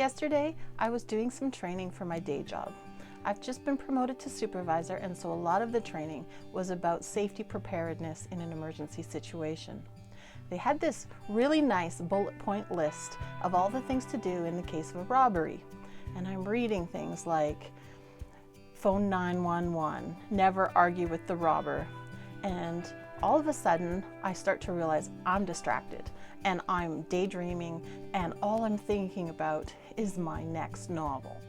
Yesterday, I was doing some training for my day job. I've just been promoted to supervisor, and so a lot of the training was about safety preparedness in an emergency situation. They had this really nice bullet point list of all the things to do in the case of a robbery. And I'm reading things like phone 911, never argue with the robber. And all of a sudden, I start to realize I'm distracted and I'm daydreaming, and all I'm thinking about is my next novel.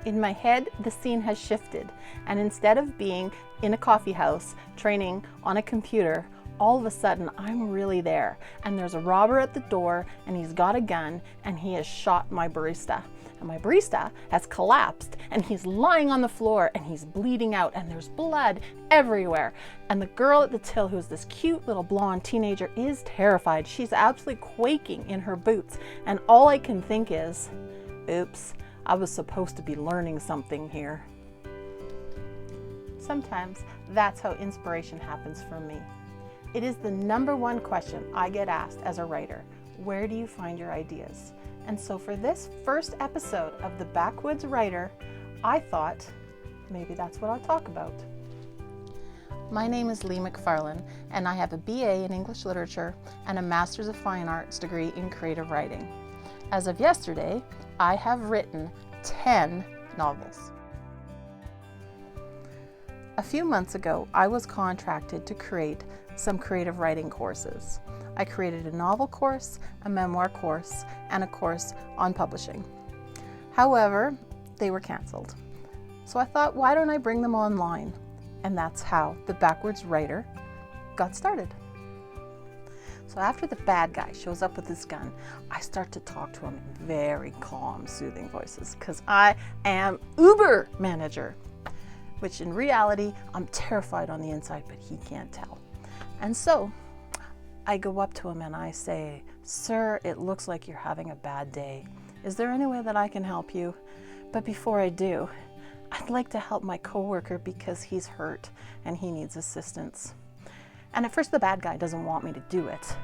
In my head, the scene has shifted, and instead of being in a coffee house training on a computer, all of a sudden I'm really there, and there's a robber at the door, and he's got a gun, and he has shot my barista. And my barista has collapsed, and he's lying on the floor, and he's bleeding out, and there's blood everywhere. And the girl at the till, who's this cute little blonde teenager, is terrified. She's absolutely quaking in her boots, and all I can think is, oops, I was supposed to be learning something here. Sometimes that's how inspiration happens for me. It is the #1 question I get asked as a writer. Where do you find your ideas? And so for this first episode of The Backwoods Writer, I thought maybe that's what I'll talk about. My name is Lee McFarlane, and I have a BA in English Literature and a Master's of Fine Arts degree in Creative Writing. As of yesterday, I have written 10 novels. A few months ago, I was contracted to create some creative writing courses. I created a novel course, a memoir course, and a course on publishing. However, they were canceled. So I thought, why don't I bring them online? And that's how The Backwoods Writer got started. So after the bad guy shows up with his gun, I start to talk to him in very calm, soothing voices, because I am Uber manager, which in reality, I'm terrified on the inside, but he can't tell. And so I go up to him and I say, "Sir, it looks like you're having a bad day. Is there any way that I can help you? But before I do, I'd like to help my coworker because he's hurt and he needs assistance." And at first the bad guy doesn't want me to do it,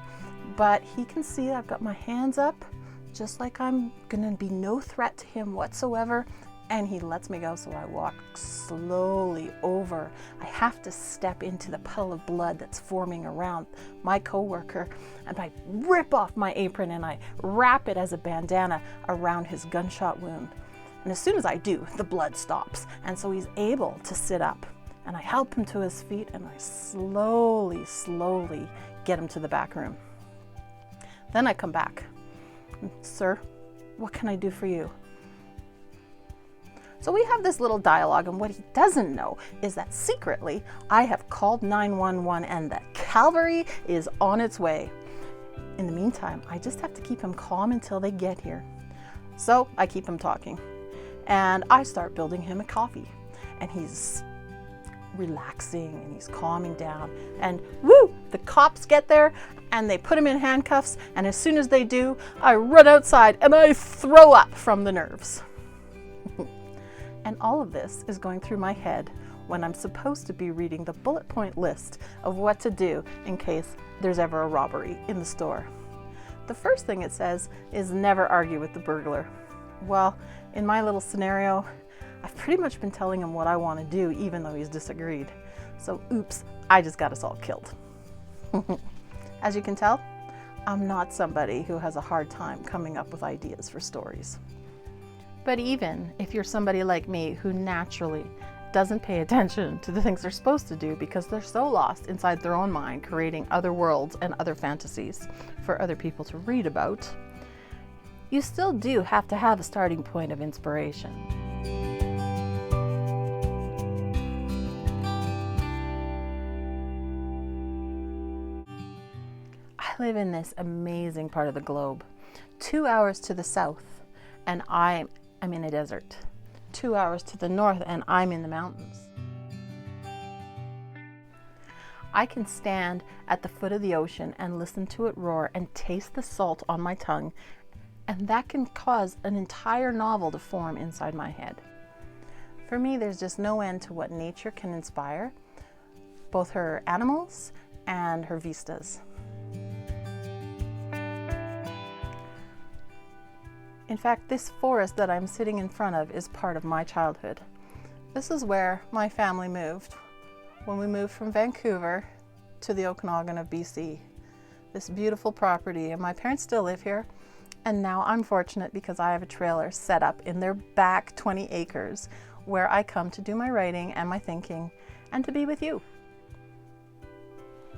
but he can see I've got my hands up, just like I'm gonna be no threat to him whatsoever, and he lets me go. So I walk slowly over. I have to step into the puddle of blood that's forming around my coworker, and I rip off my apron and I wrap it as a bandana around his gunshot wound. And as soon as I do, the blood stops, and so he's able to sit up. And I help him to his feet, and I slowly get him to the back room. Then I come back. "Sir, what can I do for you?" So we have this little dialogue, and what he doesn't know is that secretly I have called 911 and that cavalry is on its way. In the meantime, I just have to keep him calm until they get here. So I keep him talking, and I start building him a coffee, and he's relaxing and he's calming down, and woo, the cops get there and they put him in handcuffs, and as soon as they do, I run outside and I throw up from the nerves. And all of this is going through my head when I'm supposed to be reading the bullet point list of what to do in case there's ever a robbery in the store. The first thing it says is never argue with the burglar. Well, in my little scenario, I've pretty much been telling him what I want to do, even though he's disagreed. So oops, I just got us all killed. As you can tell, I'm not somebody who has a hard time coming up with ideas for stories. But even if you're somebody like me who naturally doesn't pay attention to the things they're supposed to do because they're so lost inside their own mind, creating other worlds and other fantasies for other people to read about, you still do have to have a starting point of inspiration. I live in this amazing part of the globe, 2 hours to the south, and I'm in a desert. 2 hours to the north, and I'm in the mountains. I can stand at the foot of the ocean and listen to it roar and taste the salt on my tongue, and that can cause an entire novel to form inside my head. For me, there's just no end to what nature can inspire, both her animals and her vistas. In fact, this forest that I'm sitting in front of is part of my childhood. This is where my family moved when we moved from Vancouver to the Okanagan of BC. This beautiful property, and my parents still live here. And now I'm fortunate because I have a trailer set up in their back 20 acres where I come to do my writing and my thinking and to be with you.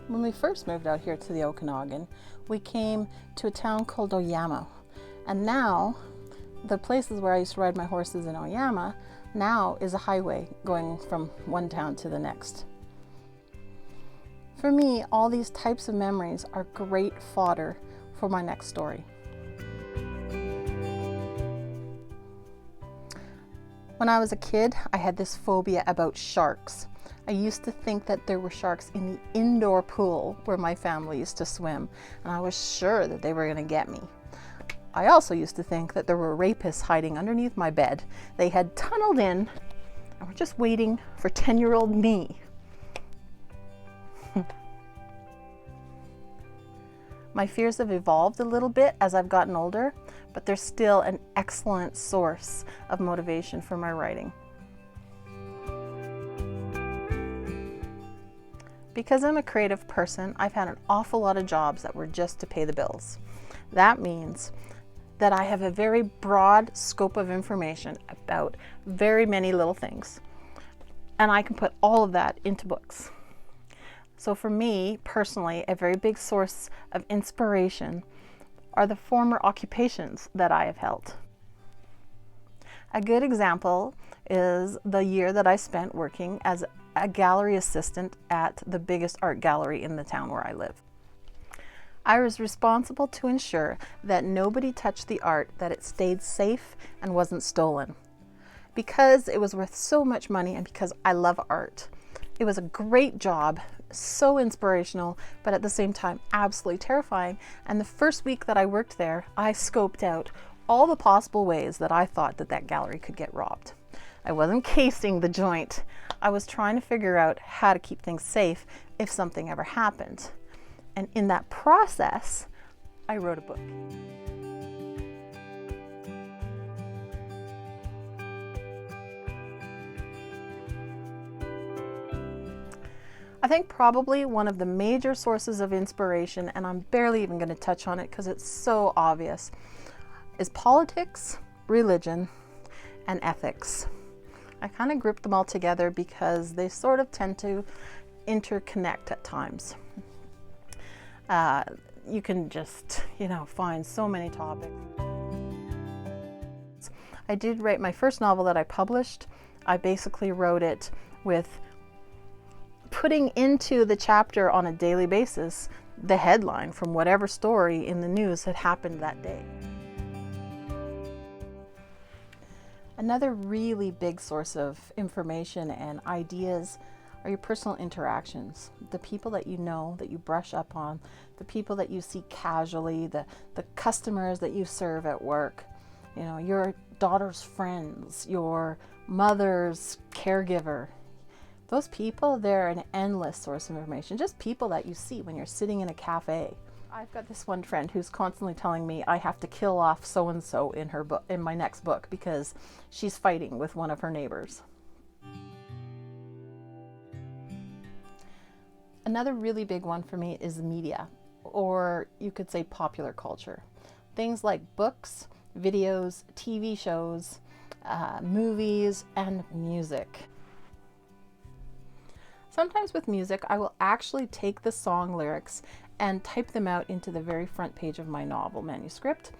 When we first moved out here to the Okanagan, we came to a town called Oyama. And now, the places where I used to ride my horses in Oyama now is a highway going from one town to the next. For me, all these types of memories are great fodder for my next story. When I was a kid, I had this phobia about sharks. I used to think that there were sharks in the indoor pool where my family used to swim, and I was sure that they were going to get me. I also used to think that there were rapists hiding underneath my bed. They had tunneled in and were just waiting for 10-year-old me. My fears have evolved a little bit as I've gotten older, but they're still an excellent source of motivation for my writing. Because I'm a creative person, I've had an awful lot of jobs that were just to pay the bills. That means that I have a very broad scope of information about very many little things, and I can put all of that into books. So for me, personally, a very big source of inspiration are the former occupations that I have held. A good example is the year that I spent working as a gallery assistant at the biggest art gallery in the town where I live. I was responsible to ensure that nobody touched the art, that it stayed safe and wasn't stolen. Because it was worth so much money and because I love art, it was a great job, so inspirational, but at the same time absolutely terrifying. And the first week that I worked there, I scoped out all the possible ways that I thought that that gallery could get robbed. I wasn't casing the joint. I was trying to figure out how to keep things safe if something ever happened. And in that process, I wrote a book. I think probably one of the major sources of inspiration, and I'm barely even going to touch on it because it's so obvious, is politics, religion, and ethics. I kind of group them all together because they sort of tend to interconnect at times. You can just, find so many topics. I did write my first novel that I published. I basically wrote it with putting into the chapter on a daily basis the headline from whatever story in the news had happened that day. Another really big source of information and ideas are your personal interactions. The people that you know, that you brush up on, the people that you see casually, the customers that you serve at work, your daughter's friends, your mother's caregiver. Those people, they're an endless source of information, just people that you see when you're sitting in a cafe. I've got this one friend who's constantly telling me I have to kill off so-and-so in her book, in my next book, because she's fighting with one of her neighbors. Another really big one for me is media, or you could say popular culture. Things like books, videos, TV shows, movies, and music. Sometimes with music, I will actually take the song lyrics and type them out into the very front page of my novel manuscript.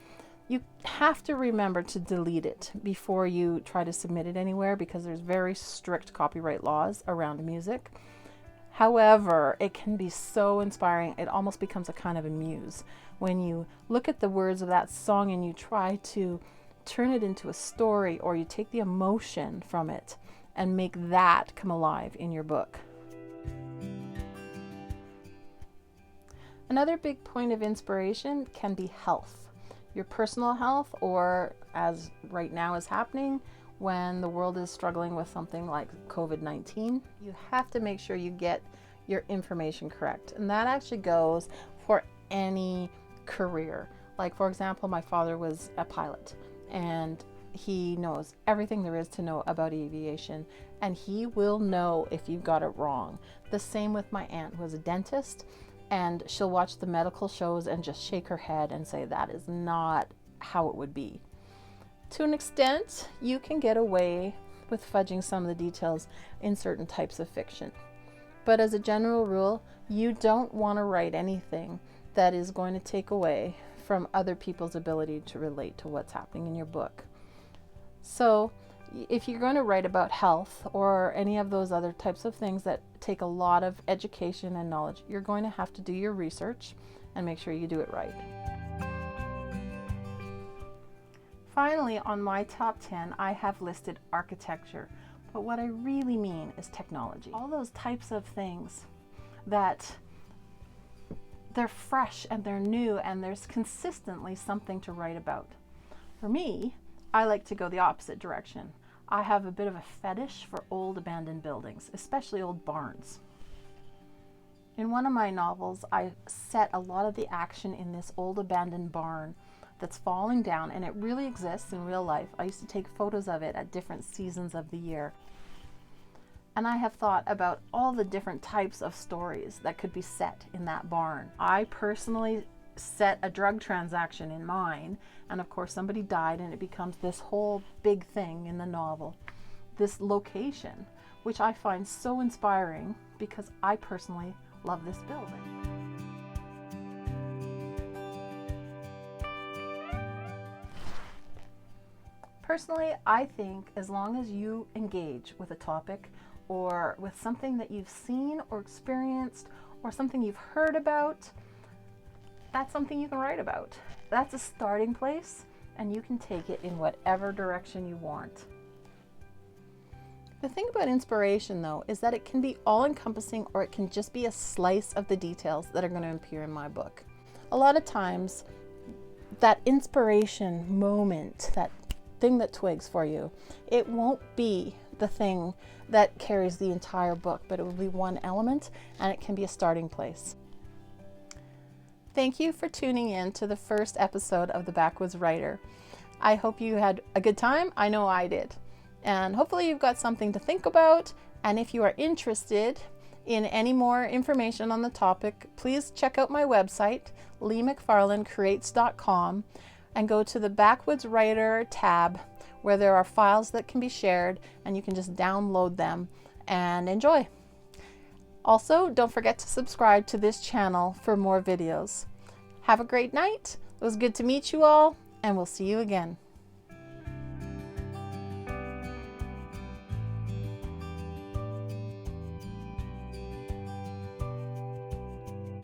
You have to remember to delete it before you try to submit it anywhere because there's very strict copyright laws around music. However, it can be so inspiring, it almost becomes a kind of a muse. When you look at the words of that song and you try to turn it into a story, or you take the emotion from it and make that come alive in your book. Another big point of inspiration can be health. Your personal health, or as right now is happening, when the world is struggling with something like COVID-19, you have to make sure you get your information correct. And that actually goes for any career. Like, for example, my father was a pilot, and he knows everything there is to know about aviation, and he will know if you got it wrong. The same with my aunt, who is a dentist, and she'll watch the medical shows and just shake her head and say that is not how it would be. To an extent, you can get away with fudging some of the details in certain types of fiction. But as a general rule, you don't want to write anything that is going to take away from other people's ability to relate to what's happening in your book. So if you're going to write about health or any of those other types of things that take a lot of education and knowledge, you're going to have to do your research and make sure you do it right. Finally, on my top 10, I have listed architecture, but what I really mean is technology. All those types of things that they're fresh and they're new and there's consistently something to write about. For me, I like to go the opposite direction. I have a bit of a fetish for old abandoned buildings, especially old barns. In one of my novels, I set a lot of the action in this old abandoned barn that's falling down, and it really exists in real life. I used to take photos of it at different seasons of the year. And I have thought about all the different types of stories that could be set in that barn. I personally set a drug transaction in mine, and of course somebody died, and it becomes this whole big thing in the novel. This location, which I find so inspiring because I personally love this building. Personally, I think as long as you engage with a topic or with something that you've seen or experienced or something you've heard about, that's something you can write about. That's a starting place, and you can take it in whatever direction you want. The thing about inspiration, though, is that it can be all-encompassing, or it can just be a slice of the details that are going to appear in my book. A lot of times, that inspiration moment, that thing that twigs for you, it won't be the thing that carries the entire book, but it will be one element, and it can be a starting place. Thank you for tuning in to the first episode of The Backwoods Writer. I hope you had a good time. I know I did. And hopefully you've got something to think about. And if you are interested in any more information on the topic, please check out my website, leemcfarlandcreates.com, and go to the Backwoods Writer tab, where there are files that can be shared, and you can just download them and enjoy. Also, don't forget to subscribe to this channel for more videos. Have a great night. It was good to meet you all, and we'll see you again.